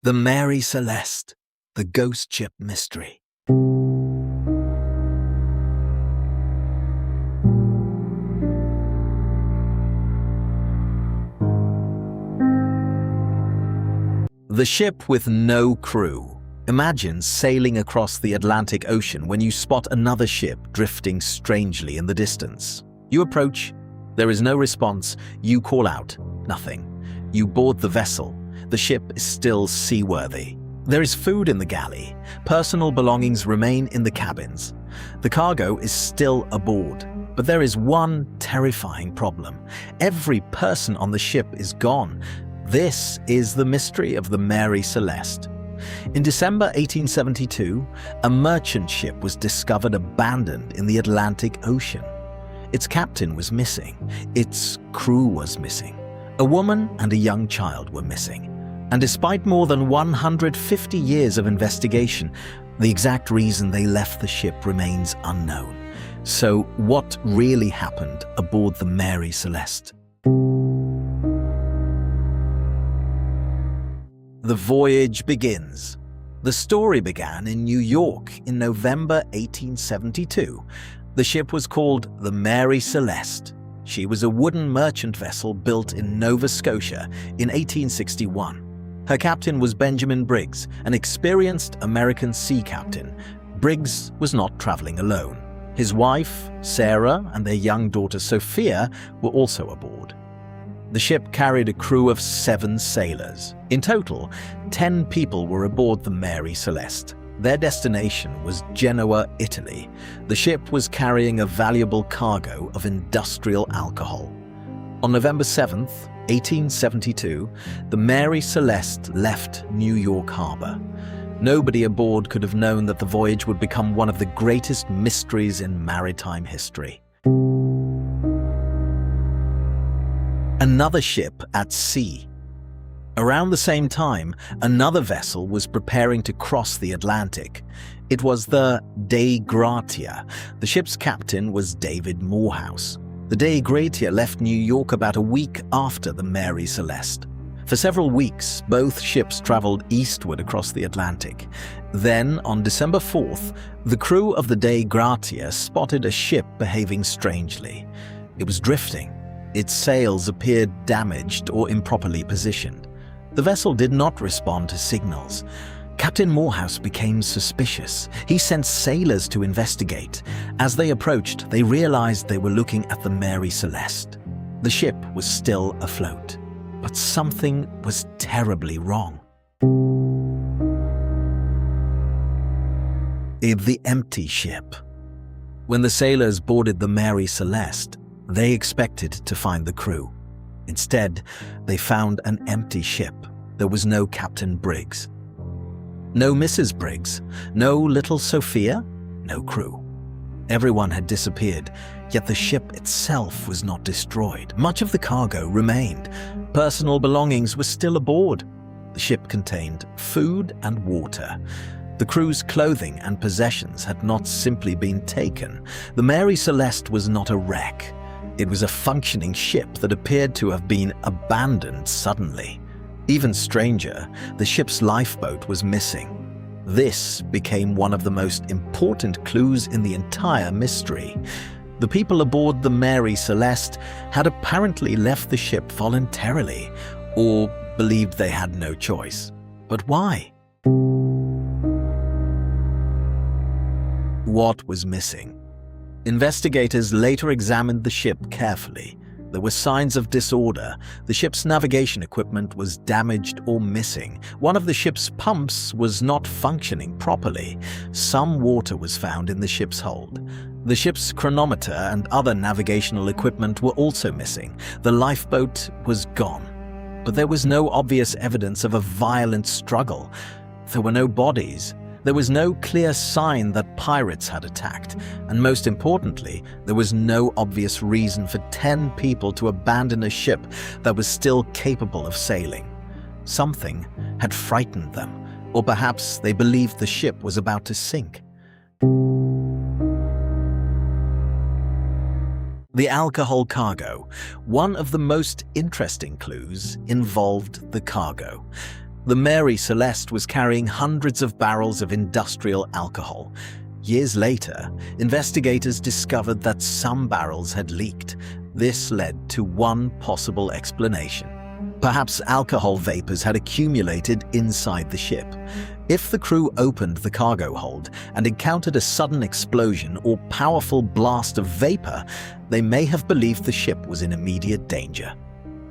The Mary Celeste, the ghost ship mystery. The ship with no crew. Imagine sailing across the Atlantic Ocean when you spot another ship drifting strangely in the distance. You approach, there is no response, you call out, nothing. You board the vessel, the ship is still seaworthy. There is food in the galley, personal belongings remain in the cabins. The cargo is still aboard, but there is one terrifying problem. Every person on the ship is gone. This is the mystery of the Mary Celeste. In December 1872, a merchant ship was discovered abandoned in the Atlantic Ocean. Its captain was missing. Its crew was missing. A woman and a young child were missing. And despite more than 150 years of investigation, the exact reason they left the ship remains unknown. So what really happened aboard the Mary Celeste? The voyage begins. The story began in New York in November 1872. The ship was called the Mary Celeste. She was a wooden merchant vessel built in Nova Scotia in 1861. Her captain was Benjamin Briggs, an experienced American sea captain. Briggs was not traveling alone. His wife, Sarah, and their young daughter Sophia were also aboard. The ship carried a crew of 7 sailors. In total, 10 people were aboard the Mary Celeste. Their destination was Genoa, Italy. The ship was carrying a valuable cargo of industrial alcohol. On November 7th, 1872, the Mary Celeste left New York Harbor. Nobody aboard could have known that the voyage would become one of the greatest mysteries in maritime history. Another ship at sea. Around the same time, another vessel was preparing to cross the Atlantic. It was the Dei Gratia. The ship's captain was David Morehouse. The Dei Gratia left New York about a week after the Mary Celeste. For several weeks, both ships traveled eastward across the Atlantic. Then, on December 4th, the crew of the Dei Gratia spotted a ship behaving strangely. It was drifting. Its sails appeared damaged or improperly positioned. The vessel did not respond to signals. Captain Morehouse became suspicious. He sent sailors to investigate. As they approached, they realized they were looking at the Mary Celeste. The ship was still afloat, but something was terribly wrong. The empty ship. When the sailors boarded the Mary Celeste, they expected to find the crew. Instead, they found an empty ship. There was no Captain Briggs. No Mrs. Briggs. No little Sophia. No crew. Everyone had disappeared, yet the ship itself was not destroyed. Much of the cargo remained. Personal belongings were still aboard. The ship contained food and water. The crew's clothing and possessions had not simply been taken. The Mary Celeste was not a wreck. It was a functioning ship that appeared to have been abandoned suddenly. Even stranger, the ship's lifeboat was missing. This became one of the most important clues in the entire mystery. The people aboard the Mary Celeste had apparently left the ship voluntarily, or believed they had no choice. But why? What was missing? Investigators later examined the ship carefully. There were signs of disorder. The ship's navigation equipment was damaged or missing. One of the ship's pumps was not functioning properly. Some water was found in the ship's hold. The ship's chronometer and other navigational equipment were also missing. The lifeboat was gone. But there was no obvious evidence of a violent struggle. There were no bodies. There was no clear sign that pirates had attacked, and most importantly, there was no obvious reason for 10 people to abandon a ship that was still capable of sailing. Something had frightened them, or perhaps they believed the ship was about to sink. The alcohol cargo. One of the most interesting clues involved the cargo. The Mary Celeste was carrying hundreds of barrels of industrial alcohol. Years later, investigators discovered that some barrels had leaked. This led to one possible explanation. Perhaps alcohol vapors had accumulated inside the ship. If the crew opened the cargo hold and encountered a sudden explosion or powerful blast of vapor, they may have believed the ship was in immediate danger.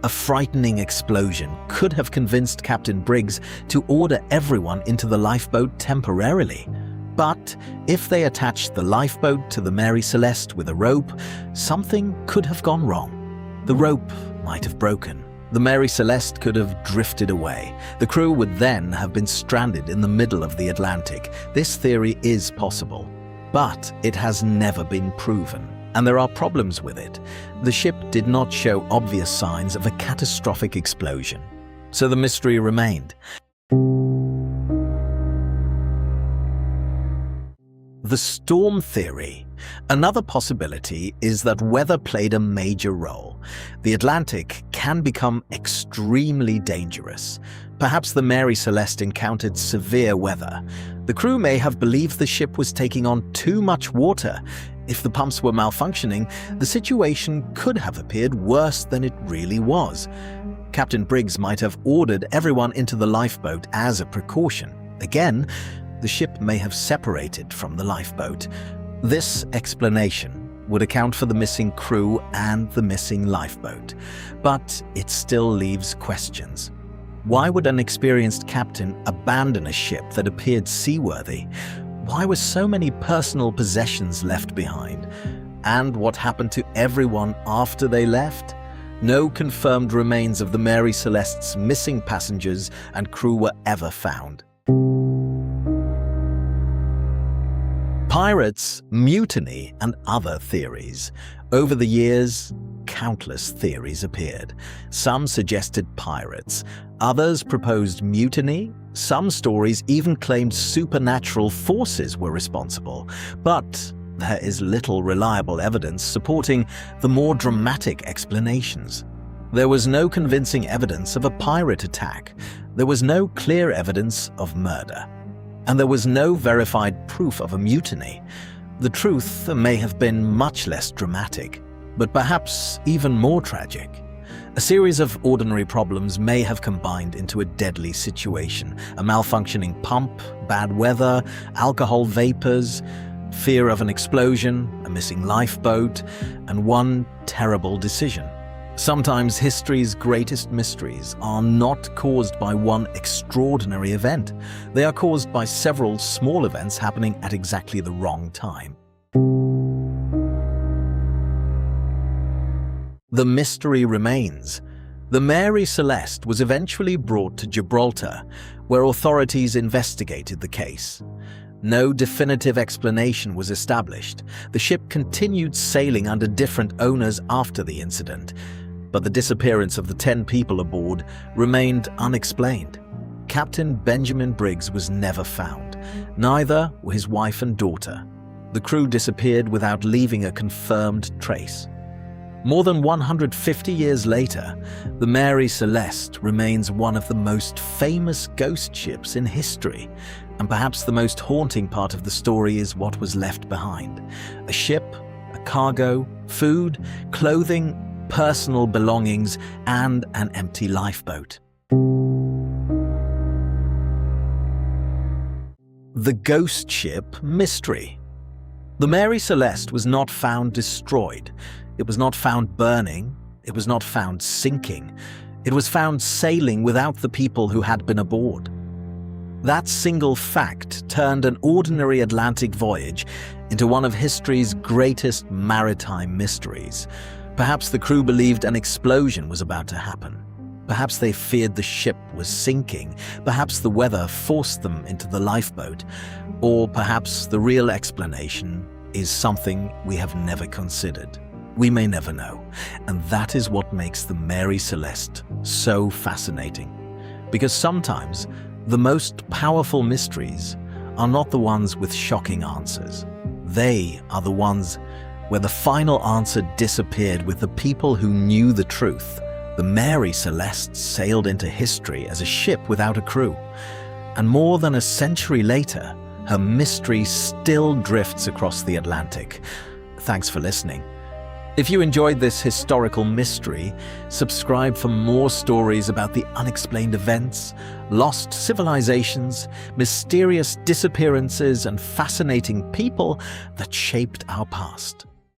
A frightening explosion could have convinced Captain Briggs to order everyone into the lifeboat temporarily. But if they attached the lifeboat to the Mary Celeste with a rope, something could have gone wrong. The rope might have broken. The Mary Celeste could have drifted away. The crew would then have been stranded in the middle of the Atlantic. This theory is possible, but it has never been proven, and there are problems with it. The ship did not show obvious signs of a catastrophic explosion, so the mystery remained. The storm theory. Another possibility is that weather played a major role. The Atlantic can become extremely dangerous. Perhaps the Mary Celeste encountered severe weather. The crew may have believed the ship was taking on too much water. If the pumps were malfunctioning, the situation could have appeared worse than it really was. Captain Briggs might have ordered everyone into the lifeboat as a precaution. Again, the ship may have separated from the lifeboat. This explanation would account for the missing crew and the missing lifeboat, but it still leaves questions. Why would an experienced captain abandon a ship that appeared seaworthy? Why were so many personal possessions left behind? And what happened to everyone after they left? No confirmed remains of the Mary Celeste's missing passengers and crew were ever found. Pirates, mutiny, and other theories. Over the years, countless theories appeared. Some suggested pirates, others proposed mutiny, some stories even claimed supernatural forces were responsible. But there is little reliable evidence supporting the more dramatic explanations. There was no convincing evidence of a pirate attack. There was no clear evidence of murder. And there was no verified proof of a mutiny. The truth may have been much less dramatic, but perhaps even more tragic. A series of ordinary problems may have combined into a deadly situation. A malfunctioning pump, bad weather, alcohol vapors, fear of an explosion, a missing lifeboat, and one terrible decision. Sometimes history's greatest mysteries are not caused by one extraordinary event. They are caused by several small events happening at exactly the wrong time. The mystery remains. The Mary Celeste was eventually brought to Gibraltar, where authorities investigated the case. No definitive explanation was established. The ship continued sailing under different owners after the incident, but the disappearance of the 10 people aboard remained unexplained. Captain Benjamin Briggs was never found. Neither were his wife and daughter. The crew disappeared without leaving a confirmed trace. More than 150 years later, the Mary Celeste remains one of the most famous ghost ships in history, and perhaps the most haunting part of the story is what was left behind. A ship, a cargo, food, clothing, personal belongings, and an empty lifeboat. The ghost ship mystery. The Mary Celeste was not found destroyed. It was not found burning. It was not found sinking. It was found sailing without the people who had been aboard. That single fact turned an ordinary Atlantic voyage into one of history's greatest maritime mysteries. Perhaps the crew believed an explosion was about to happen. Perhaps they feared the ship was sinking. Perhaps the weather forced them into the lifeboat. Or perhaps the real explanation is something we have never considered. We may never know. And that is what makes the Mary Celeste so fascinating. Because sometimes the most powerful mysteries are not the ones with shocking answers. They are the ones where the final answer disappeared with the people who knew the truth The Mary Celeste sailed into history as a ship without a crew, and more than a century later, her mystery still drifts across the Atlantic. Thanks for listening. If you enjoyed this historical mystery, subscribe for more stories about the unexplained events, lost civilizations, mysterious disappearances, and fascinating people that shaped our past.